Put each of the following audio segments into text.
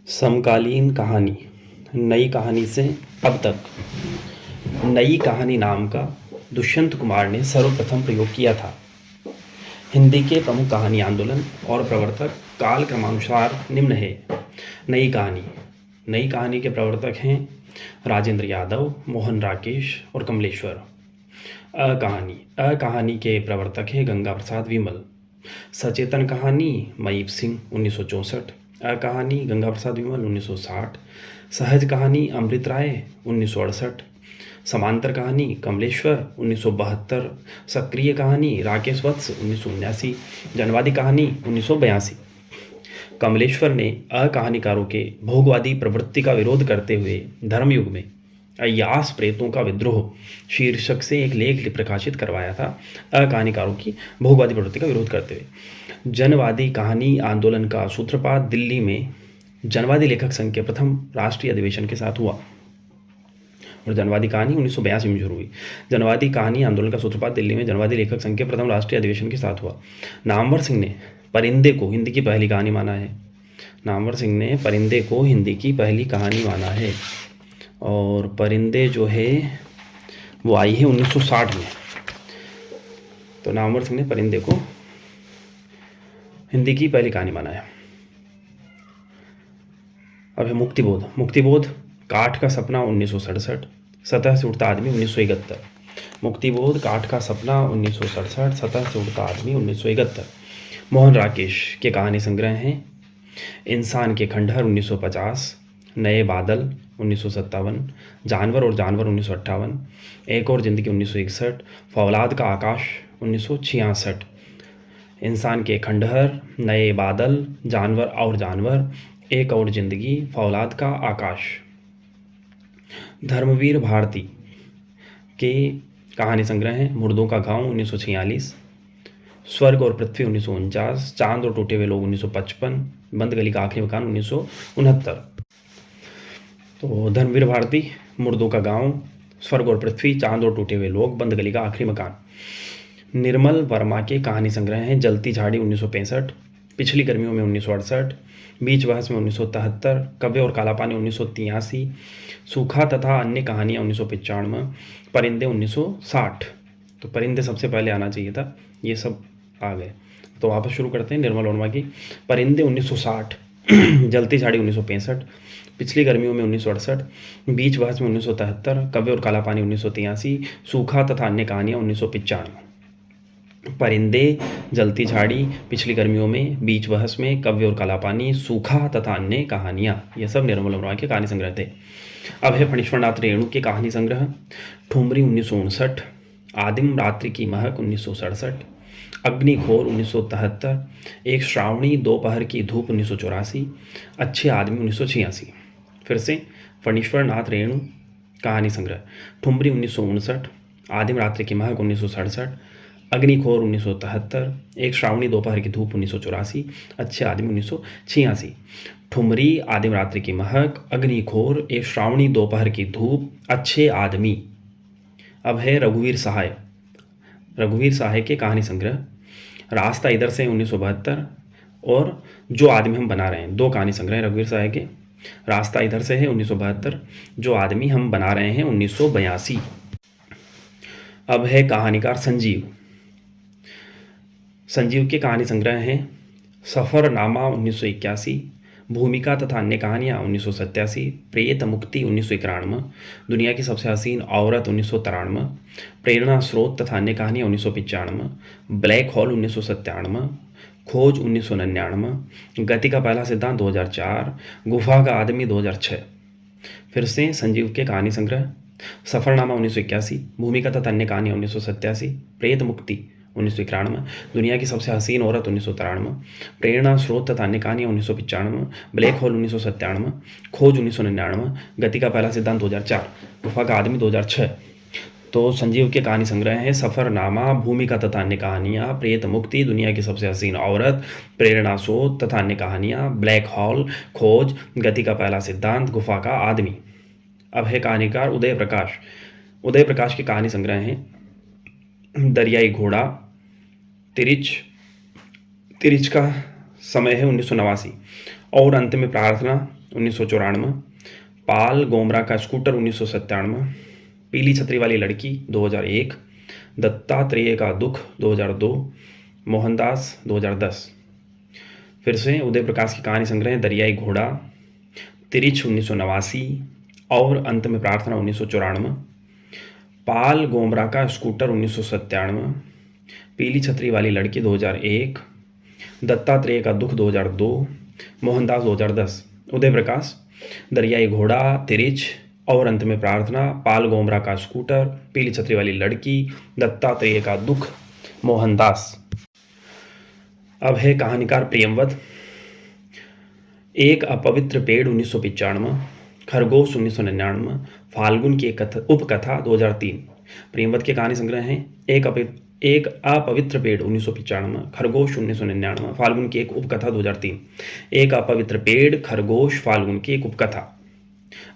समकालीन कहानी। नई कहानी से अब तक। नई कहानी नाम का दुष्यंत कुमार ने सर्वप्रथम प्रयोग किया था। हिंदी के प्रमुख कहानी आंदोलन और प्रवर्तक काल क्रमानुसार निम्न है। नई कहानी के प्रवर्तक हैं राजेंद्र यादव, मोहन राकेश और कमलेश्वर। अकहानी के प्रवर्तक हैं गंगा प्रसाद विमल। सचेतन कहानी मईप सिंह 1964। अकहानी गंगा प्रसाद विमल 1960। सहज कहानी अमृत राय 1968। समांतर कहानी कमलेश्वर 1972। सक्रिय कहानी राकेश वत्स 1979। जनवादी कहानी 1982। कमलेश्वर ने अकहानीकारों के भोगवादी प्रवृत्ति का विरोध करते हुए धर्मयुग में अय्यास प्रेतों का विद्रोह शीर्षक से एक लेख प्रकाशित करवाया था। अकहानीकारों की भोगवादी प्रवृत्ति का विरोध करते हुए जनवादी कहानी आंदोलन का सूत्रपात दिल्ली में जनवादी लेखक संघ के प्रथम राष्ट्रीय अधिवेशन के साथ हुआ और जनवादी कहानी 1982 में शुरू हुई। जनवादी कहानी आंदोलन का सूत्रपात दिल्ली में जनवादी लेखक संघ के प्रथम राष्ट्रीय अधिवेशन के साथ हुआ। नामवर सिंह ने परिंदे को हिंदी की पहली कहानी माना है। नामवर सिंह ने परिंदे को हिंदी की पहली कहानी माना है और परिंदे जो है वो आई है 1960 में। तो नामवर सिंह ने परिंदे को हिंदी की पहली कहानी माना है। अब है मुक्तिबोध काठ का सपना 1967। सतह से उड़ता आदमी 1971। मुक्तिबोध काठ का सपना 1967। सतह से उड़ता आदमी 1971 मोहन राकेश के कहानी संग्रह हैं। इंसान के खंडहर 1950। नए बादल 1957। जानवर और जानवर 1958। एक और जिंदगी 1961। फौलाद का आकाश 1966। इंसान के खंडहर, नए बादल, जानवर और जानवर, एक और जिंदगी, फौलाद का आकाश। धर्मवीर भारती के कहानी संग्रह हैं। मुर्दों का गांव 1946। स्वर्ग और पृथ्वी 1949। चांद और टूटे हुए लोग 1955। बंद गली का आखिरी मकान 1969। तो धर्मवीर भारती, मुर्दों का गांव, स्वर्ग और पृथ्वी, चांद और टूटे हुए लोग, बंद गली का आखिरी मकान। निर्मल वर्मा के कहानी संग्रह हैं। जलती झाड़ी 1965। पिछली गर्मियों में 1968। बीच बहस में 1973। कव्य और काला पानी 1983। सूखा तथा अन्य कहानियाँ 1995। परिंदे 1960। तो परिंदे सबसे पहले आना चाहिए था, ये सब आ गए। तो वापस शुरू करते हैं निर्मल वर्मा की। परिंदे 1960। जलती झाड़ी 1965। पिछली गर्मियों में 1968। बीच बहस में 1973। कव्य और काला पानी 1983। सूखा तथा अन्य कहानियाँ 1995। परिंदे, जलती झाड़ी, पिछली गर्मियों में, बीच बहस में, कव्य और काला पानी, सूखा तथा अन्य कहानियाँ, ये सब निर्मल वर्मा के कहानी संग्रह थे। अब है फणीश्वरनाथ रेणु के कहानी संग्रह। ठुमरी 1959। आदिम रात्रि की महक 1967। अग्निघोर 1973। एक श्रावणी दोपहर की धूप 1984। अच्छे आदमी 1986। फिर से फणीश्वरनाथ रेणु कहानी संग्रह। ठुमरी 1959। आदिम रात्रि की महक 1967। अग्निखोर 1973। एक श्रावणी दोपहर की धूप 1984। अच्छे आदमी 1986। ठुमरी, आदिम रात्रि की महक, अग्निखोर, एक श्रावणी दोपहर की धूप, अच्छे आदमी। अब है रघुवीर सहाय के कहानी संग्रह। रास्ता इधर से 1972 और जो आदमी हम बना रहे हैं, दो कहानी संग्रह रघुवीर सहाय के। रास्ता इधर से है 1972, जो आदमी हम बना रहे हैं 1982। अब है कहानीकार संजीव के कहानी संग्रह हैं। सफ़रनामा 1981। भूमिका तथा अन्य कहानियाँ 1987। प्रेत मुक्ति 1991। दुनिया की सबसे हसीन औरत 1993। प्रेरणा स्रोत तथा अन्य कहानियाँ 1995। Black hole 1997। खोज 1999। गति का पहला सिद्धांत 2004। गुफा का आदमी 2006। फिर से संजीव के कहानी संग्रह। सफ़रनामा 1981। भूमिका तथा अन्य कहानियाँ 1987। प्रेत मुक्ति 1991। दुनिया की सबसे हसीन औरत 1993। प्रेरणा स्रोत तथा अन्य कहानियाँ 1995। Black hole 1997। खोज 1999। गति का पहला सिद्धांत 2004। गुफा का आदमी 2006। तो संजीव के कहानी संग्रह हैं। सफ़रनामा, भूमिका तथा अन्य कहानियाँ, प्रेत मुक्ति, दुनिया की सबसे हसीन औरत, प्रेरणा स्रोत तथा अन्य कहानियाँ, ब्लैक होल, खोज, गति का पहला सिद्धांत, गुफा का आदमी। अब है कहानीकार उदय प्रकाश के कहानी संग्रह हैं। दरियाई घोड़ा, तिरिच का समय है 1989 और अंत में प्रार्थना, 1994, पाल गोमरा का स्कूटर 1997, पीली छतरी वाली लड़की 2001, दत्तात्रेय का दुख 2002, मोहनदास 2010। फिर से उदय प्रकाश की कहानी संग्रह दरियाई घोड़ा, तिरिच 1989 और अंत में प्रार्थना 1994, पाल गोमरा का स्कूटर 1997, पीली छतरी वाली लड़की 2001, दत्तात्रेय का दुख 2002, मोहनदास 2010, उदय प्रकाश, दरियाई घोड़ा, तिरिच और अंत में प्रार्थना, पाल गोमरा का स्कूटर, पीली छतरी वाली लड़की, दत्तात्रेय का दुख, मोहनदास। अब है कहानीकार प्रियंवद। एक अपवित्र पेड़ 1995, खरगोश 1999, फाल्गुन की एक उपकथा 2003। प्रियंवद के कहानी संग्रह हैं एक अपवित्र पेड़ 1995, खरगोश 1999, फाल्गुन की एक उपकथा 2003। एक अपवित्र पेड़, खरगोश, फाल्गुन की एक उपकथा।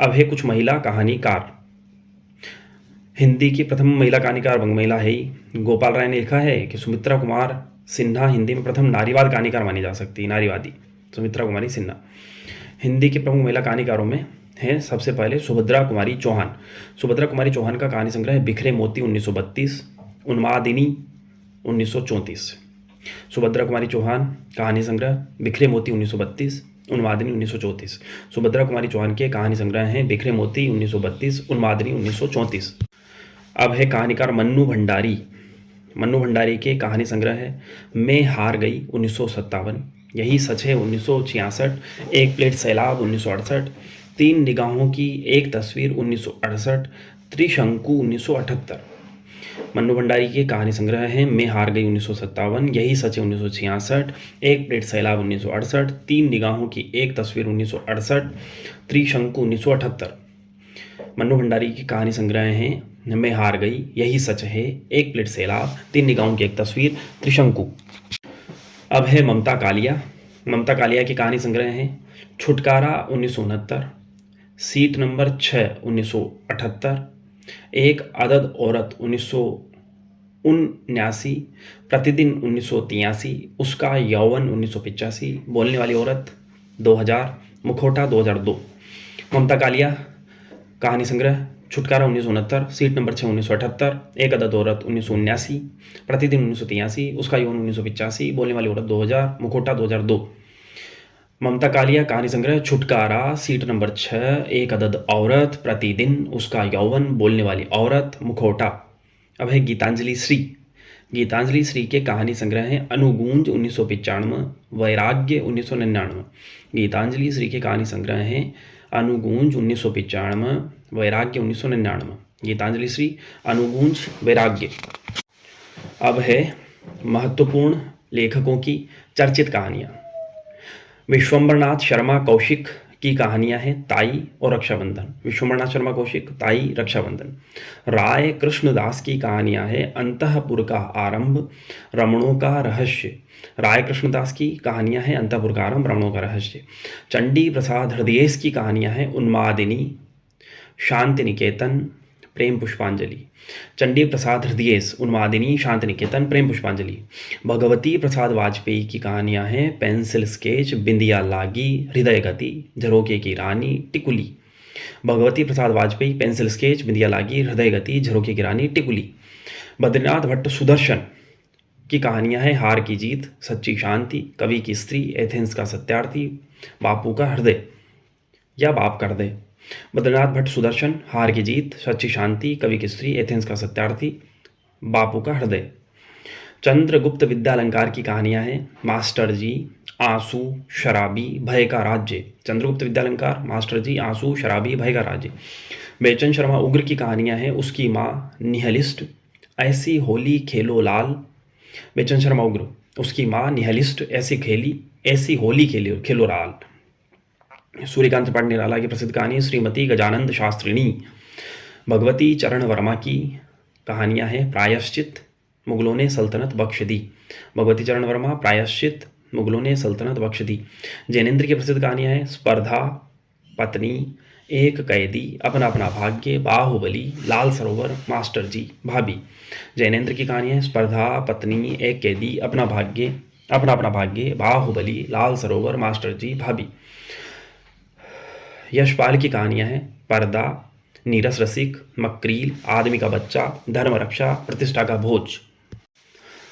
अब है कुछ महिला कहानीकार। हिंदी की प्रथम महिला कहानीकार वंग महिला है ही। गोपाल राय ने लिखा है कि सुमित्रा कुमार सिन्हा हिंदी में प्रथम नारीवाद कहानीकार मानी जा सकती है, नारीवादी सुमित्रा कुमारी सिन्हा। हिंदी के प्रमुख महिला कहानीकारों में हैं सबसे पहले सुभद्रा कुमारी चौहान। सुभद्रा कुमारी चौहान का कहानी संग्रह है बिखरे मोती 1932, उन्मादिनी 1934। सुभद्रा कुमारी चौहान कहानी संग्रह बिखरे मोती 1932, उन्मादिनी 1934। सुभद्रा कुमारी चौहान के कहानी संग्रह हैं बिखरे मोती 1932, उन्मादिनी 1934। अब है कहानीकार मन्नू भंडारी। मन्नू भंडारी के कहानी संग्रह है मैं हार गई 1957, यही सच है 1966, एक प्लेट सैलाब 1968, तीन निगाहों की एक तस्वीर 1968, त्रिशंकु 1978। मन्नू भंडारी के कहानी संग्रह हैं मैं हार गई 1957, यही सच है 1966, एक प्लेट सैलाब 1968, तीन निगाहों की एक तस्वीर 1968, त्रिशंकु 1978। मन्नू भंडारी की कहानी संग्रह हैं मैं हार गई, यही सच है, एक प्लेट सैलाब, तीन निगाहों की एक तस्वीर, त्रिशंकु। अब है ममता कालिया। ममता कालिया की कहानी संग्रह है छुटकारा 1969, सीट नंबर 6 1978, एक अदद औरत 1979, प्रतिदिन 1983, उसका यौवन 1985, बोलने वाली औरत 2000, मुखौटा 2002। ममता कालिया कहानी संग्रह छुटकारा 1969, सीट नंबर 6 1978, एक अदद औरत 1979, प्रतिदिन 1983, उसका यौन 1985, बोलने वाली औरत 2000, मुखौटा 2002। ममता कालिया कहानी संग्रह छुटकारा, सीट नंबर 6, एक अदद औरत, प्रतिदिन, उसका यौवन, बोलने वाली औरत, मुखौटा। अब है गीतांजलि श्री। गीतांजलि श्री के कहानी संग्रह हैं अनुगूंज 1995, वैराग्य 1999। गीतांजलि श्री के कहानी संग्रह हैं अनुगूंज 1995, वैराग्य 1999। गीतांजलि श्री, अनुगूंज, वैराग्य। अब है महत्वपूर्ण लेखकों की चर्चित कहानियाँ। विश्वम्बरनाथ शर्मा कौशिक की कहानियां हैं ताई और रक्षाबंधन। विश्वम्बरनाथ शर्मा कौशिक, ताई, रक्षाबंधन। राय कृष्णदास की कहानियां हैं अंतःपुर का आरंभ, रमणों का रहस्य। राय कृष्णदास की कहानियां हैं अंतःपुर का आरंभ, रमणों का रहस्य। चंडी प्रसाद हृदयेश की कहानियां हैं उन्मादिनी, शांति निकेतन, प्रेम पुष्पांजलि। चंडी प्रसाद हृदयेश, उन्मादिनी, शांति निकेतन, प्रेम पुष्पांजलि। भगवती प्रसाद वाजपेयी की कहानियां हैं पेंसिल स्केच, बिंदिया लागी, हृदय गति, झरोखे की रानी, टिकुली। भगवती प्रसाद वाजपेयी, पेंसिल स्केच, बिंदिया लागी, हृदय गति, झरोखे की रानी, टिकुली। बद्रीनाथ भट्ट सुदर्शन की कहानियां हैं हार की जीत, सच्ची शांति, कवि की स्त्री, एथेंस का सत्यार्थी, बापू का हृदय या बाप कर दे। बद्रीनाथ भट्ट सुदर्शन, हार की जीत, सच्ची शांति, कवि की स्त्री, एथेंस का सत्यार्थी, बापू का हृदय। चंद्रगुप्त विद्यालंकार की कहानियां हैं मास्टर जी, आंसू, शराबी, भय का राज्य। चंद्रगुप्त विद्यालंकार, मास्टर जी, आंसू, शराबी, भय का राज्य। बेचन शर्मा उग्र की कहानियां हैं उसकी माँ, निहलिस्ट, ऐसी होली खेलो लाल। बेचन शर्मा उग्र, उसकी माँ, निहलिस्ट, ऐसी होली खेलो लाल। सूर्यकांत त्रिपाठी निराला की प्रसिद्ध कहानी श्रीमती गजानंद शास्त्रिणी। भगवती चरण वर्मा की कहानियां हैं प्रायश्चित, मुगलों ने सल्तनत बख्श दी। भगवती चरण वर्मा, प्रायश्चित, मुगलों ने सल्तनत बख्श दी। जैनेन्द्र की प्रसिद्ध कहानियां हैं स्पर्धा, पत्नी, एक कैदी, अपना अपना भाग्य, बाहुबली, लाल सरोवर, मास्टर जी, भाभी। जैनेन्द्र की कहानियां हैं स्पर्धा, पत्नी, एक कैदी, अपना अपना भाग्य, बाहुबली, लाल सरोवर, मास्टर जी, भाभी। यशपाल की कहानियाँ हैं पर्दा, नीरस रसिक, मक्रील, आदमी का बच्चा, धर्म रक्षा, प्रतिष्ठा का भोज।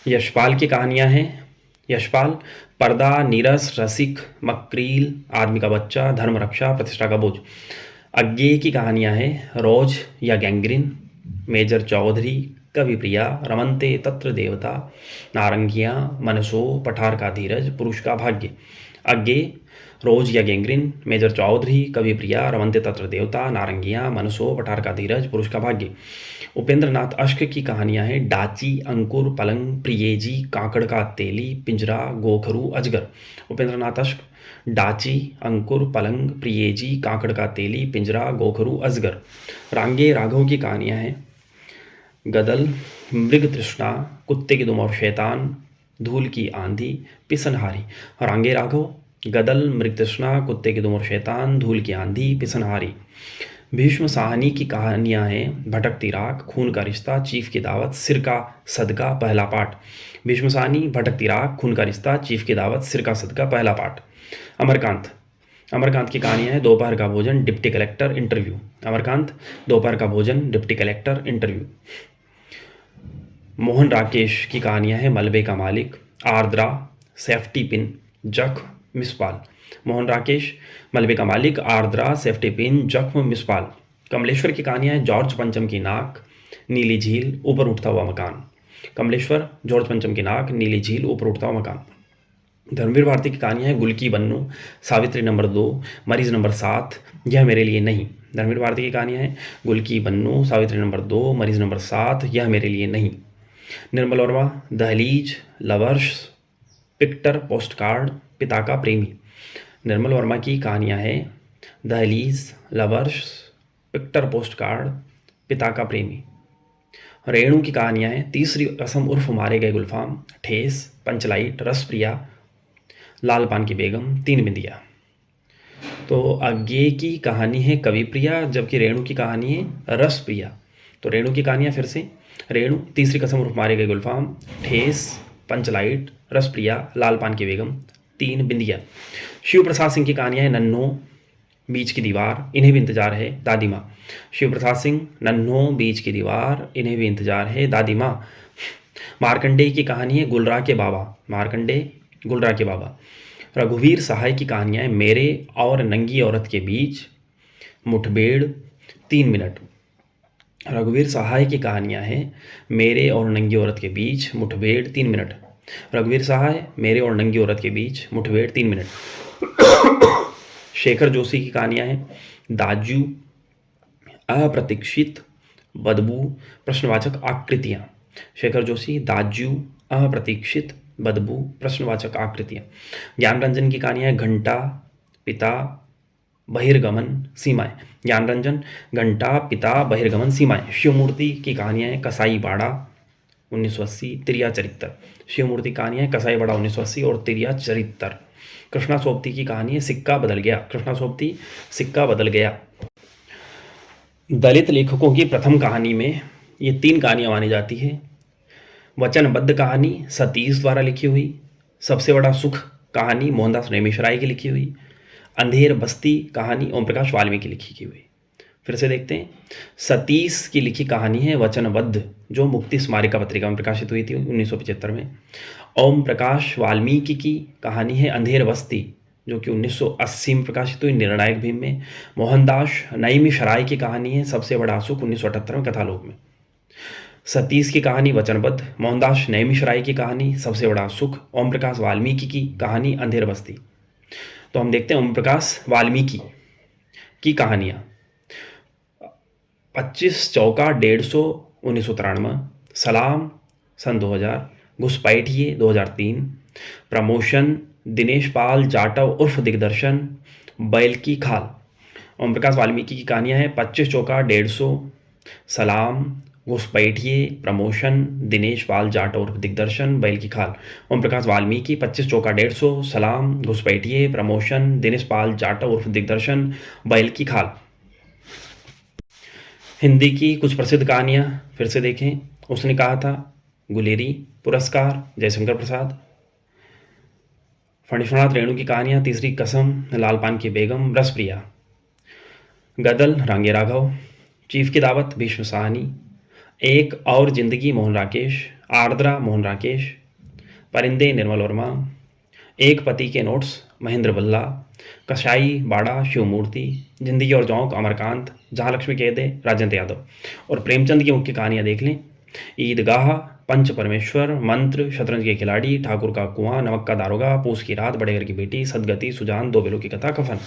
यशपाल की कहानियाँ हैं यशपाल, पर्दा, नीरस रसिक, मक्रील, आदमी का बच्चा, धर्म रक्षा, प्रतिष्ठा का बोझ। अज्ञेय की कहानियाँ हैं रोज या गैंग्रीन, मेजर चौधरी, कवि प्रिया, रमनते तत्र देवता, नारंगियाँ, मनसो, पठार का धीरज, पुरुष का भाग्य। अज्ञेय, रोज या गैंग्रीन, मेजर चौधरी, कवि प्रिया, रमनते तत्र देवता, नारंगियाँ, मनसो, पठार का धीरज, पुरुष का भाग्य। उपेंद्र नाथ अश्क की कहानियां हैं डाची, अंकुर, पलंग, प्रियेजी, काकड़ का तेली, पिंजरा, गोखरू, अजगर। उपेंद्र नाथ अश्क, डाची, अंकुर, पलंग, प्रियेजी, काकड़ का तेली, पिंजरा, गोखरू, अजगर। रांगे राघव की कहानियां हैं गदल, मृग तृष्णा, कुत्ते की दुम और शैतान, धूल की आंधी, पिसनहारी। रांगे राघव, गदल, मृग तृष्णा, कुत्ते की दुम और शैतान, धूल की आंधी, पिसनहारी। भीष्म साहनी की कहानियां हैं भटकती राख, खून का रिश्ता, चीफ की दावत, सिर का सदका, पहला पाठ। भीष्म साहनी, भटकती राख, खून का रिश्ता, चीफ की दावत, सिर का सदका, पहला पाठ। अमरकांत, अमरकांत की कहानियां हैं दोपहर का भोजन, डिप्टी कलेक्टर, इंटरव्यू। अमरकांत, दोपहर का भोजन, deputy collector, interview. Mohan Rakesh की कहानियां हैं मलबे का मालिक, आर्द्रा, सेफ्टी पिन, जख्म, मिसपाल। मोहन राकेश, मलबे का मालिक, आर्द्रा, सेफ्टी पिन, जख्म, मिसपाल। कमलेश्वर की कहानियां हैं जॉर्ज पंचम की नाक, नीली झील, ऊपर उठता हुआ मकान। कमलेश्वर, जॉर्ज पंचम की नाक, नीली झील, ऊपर उठता हुआ मकान। धर्मवीर भारती की कहानियां हैं गुलकी बन्नू, सावित्री नंबर 2, मरीज नंबर 7, यह मेरे लिए नहीं। धर्मवीर भारती की कहानियां हैं गुलकी बन्नू, सावित्री नंबर 2, मरीज नंबर 7, यह मेरे लिए नहीं। निर्मल वर्मा, दहलीज, लवर्स, पिक्टर, पोस्ट कार्ड, पिता का प्रेमी। निर्मल वर्मा की कहानियां हैं दहलीज, लवर्स, पिक्टर, पोस्ट कार्ड, पिता का प्रेमी। रेणु की कहानियां हैं तीसरी कसम उर्फ मारे गए गुलफाम, ठेस, पंचलाइट, रसप्रिया, लाल पान की बेगम, तीन बिंदिया। तो अज्ञेय की कहानी है कवि प्रिया, जबकि रेणु की कहानी है रसप्रिया। तो रेणु की कहानियां फिर से, रेणु, तीसरी कसम उर्फ मारे गए गुलफाम, ठेस, पंचलाइट, रसप्रिया, लाल पान की बेगम, तीन बिंदिया। शिव प्रसाद सिंह की कहानियां हैं नन्हो, बीच की दीवार, इन्हें भी इंतजार है, दादी माँ। शिव प्रसाद सिंह, नन्हो, बीच की दीवार, इन्हें भी इंतजार है, दादी माँ। मार्कंडेय की कहानी है गुलरा के बाबा, मार्कंडेय, गुलरा के बाबा। रघुवीर सहाय की कहानियां हैं मेरे और नंगी औरत के बीच, मुठभेड़, 3 मिनट। रघुवीर सहाय की कहानियां हैं मेरे और नंगी औरत के बीच, मुठभेड़, 3 मिनट। रघुवीर सहाय, मेरे और नंगी औरत के बीच, मुठभेड़, 3 मिनट। शेखर जोशी की कहानियां हैं दाजू, अप्रतीक्षित, बदबू, प्रश्नवाचक आकृतियां। शेखर जोशी, दाजू, अप्रतीक्षित, बदबू, प्रश्नवाचक आकृतियां। ज्ञान रंजन की कहानियां घंटा, पिता, बहिर्गमन, सीमाएं। ज्ञान रंजन, घंटा, पिता, बहिर्गमन, सीमाएं। शिवमूर्ति की कहानियां हैं कसाई बाड़ा, 1980, तिरिया चरित्र। शिवमूर्ति कहानियां हैं कसाई बाड़ा 1980 और तिरिया चरित्र। कृष्णा सोबती की कहानी है सिक्का बदल गया, कृष्णा सोबती, सिक्का बदल गया। दलित लेखकों की प्रथम कहानी में ये 3 कहानियां मानी जाती है। वचनबद्ध कहानी सतीश द्वारा लिखी हुई, सबसे बड़ा सुख कहानी मोहनदास नेमिशराय की लिखी हुई, अंधेर बस्ती कहानी ओम प्रकाश वाल्मीकि की लिखी हुई। फिर से देखते हैं, सतीश की लिखी कहानी है वचनबद्ध, जो मुक्ति स्मारिका पत्रिका में प्रकाशित हुई थी 1975 में। ओम प्रकाश वाल्मीकि की कहानी है अंधेर बस्ती, जो कि 1980 में प्रकाशित हुई निर्णायक भीम में। मोहनदास नईमिशराय की कहानी है सबसे बड़ा सुख, 1978 में कथालोक में। सतीश की कहानी वचनबद्ध, मोहनदास नईमिशराय की कहानी सबसे बड़ा सुख, ओम प्रकाश वाल्मीकि की कहानी अंधेर बस्ती। तो हम देखते हैं ओम प्रकाश वाल्मीकि की कहानियाँ। 25 चौका 150, 1993। सलाम, सन 2000। घुसपैठिए, 2003। प्रमोशन, दिनेश पाल जाटव उर्फ दिग्दर्शन, बैल की खाल। ओम प्रकाश वाल्मीकि की कहानियाँ हैं 25 चौका 150, सलाम, घुसपैठिए, प्रमोशन, दिनेश पाल जाटव उर्फ दिग्दर्शन, बैल की खाल। ओम प्रकाश वाल्मीकि 25 चौका 150, सलाम, घुसपैठिए, प्रमोशन, दिनेश पाल जाटव उर्फ दिग्दर्शन, बैल की खाल। हिंदी की कुछ प्रसिद्ध कहानियाँ फिर से देखें। उसने कहा था, गुलेरी, पुरस्कार, जयशंकर प्रसाद। फणीश्वरनाथ रेणु की कहानियाँ तीसरी कसम, लाल पान की बेगम, रसप्रिया। गदल रांगे राघव, चीफ की दावत भीष्म साहनी, एक और जिंदगी मोहन राकेश, आर्द्रा मोहन राकेश, परिंदे निर्मल वर्मा, एक पति के नोट्स महेंद्र बल्ला, कसाई बाड़ा शिवमूर्ति, जिंदगी और जौक अमरकांत, जहाँ लक्ष्मी कहते राजेंद्र यादव। और प्रेमचंद की मुख्य कहानियाँ देख लें, ईदगाह, पंच परमेश्वर, मंत्र, शतरंज के खिलाड़ी, ठाकुर का कुआं, नमक का दारोगा, पूस की रात, बड़े घर की बेटी, सदगति, सुजान, दो बेलों की कथा, कफन।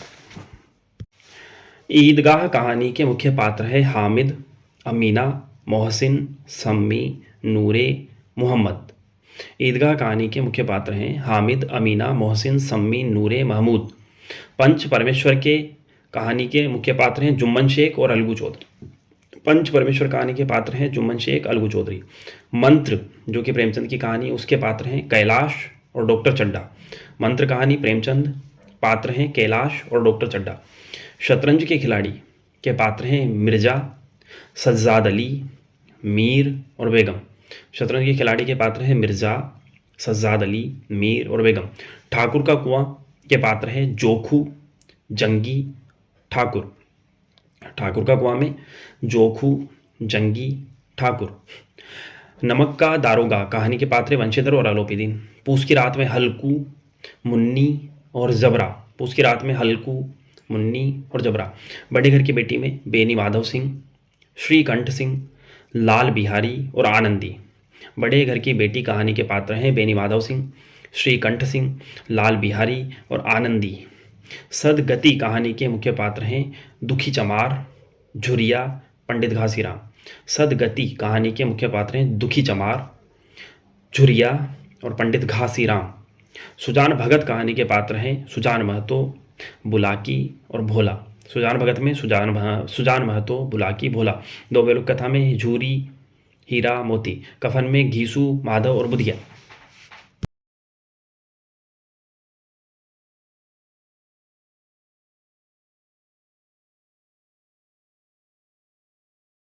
ईदगाह कहानी के मुख्य पात्र है हामिद, अमीना, मोहसिन, सम्मी, नूरे, मोहम्मद। ईदगाह कहानी के मुख्य पात्र हैं हामिद, अमीना, मोहसिन, सम्मी, नूरे, महमूद। पंच परमेश्वर के कहानी के मुख्य पात्र हैं जुम्मन शेख और अलगू चौधरी। पंच परमेश्वर कहानी के पात्र हैं जुम्मन शेख, अलगू चौधरी। मंत्र जो कि प्रेमचंद की कहानी, उसके पात्र हैं कैलाश और डॉक्टर चड्ढा। मंत्र कहानी प्रेमचंद, पात्र हैं कैलाश और डॉक्टर चड्ढा। शतरंज के खिलाड़ी के पात्र हैं मिर्जा, सज्जाद अली, मीर और बेगम। शतरंज के खिलाड़ी के पात्र हैं मिर्जा, सज्जाद अली, मीर और बेगम। ठाकुर का कुआं के पात्र हैं जोखू, जंगी, ठाकुर। ठाकुर का कुआं में जोखू, जंगी, ठाकुर। नमक का दारोगा कहानी के पात्र वंशीधर और आलोपीदीन। पूस की रात में हल्कू, मुन्नी और जबरा। पूस की रात में हल्कू, मुन्नी और जबरा। बड़े घर की बेटी में बेनी माधव सिंह, श्रीकंठ सिंह, लाल बिहारी और आनंदी। बड़े घर की बेटी कहानी के पात्र हैं बेनी माधव सिंह, श्रीकंठ सिंह, लाल बिहारी और आनंदी। सदगति कहानी के मुख्य पात्र हैं दुखी चमार, झुरिया, पंडित घासीराम। सदगति कहानी के मुख्य पात्र हैं दुखी चमार, झुरिया और पंडित घासीराम। सुजान भगत कहानी के पात्र हैं सुजान महतो, बुलाकी और भोला। सुजान भगत में सुजान महतो, बुलाकी, भोला। दो बेलों कथा में झूरी, हीरा, मोती। कफन में घीसू, माधव और बुधिया।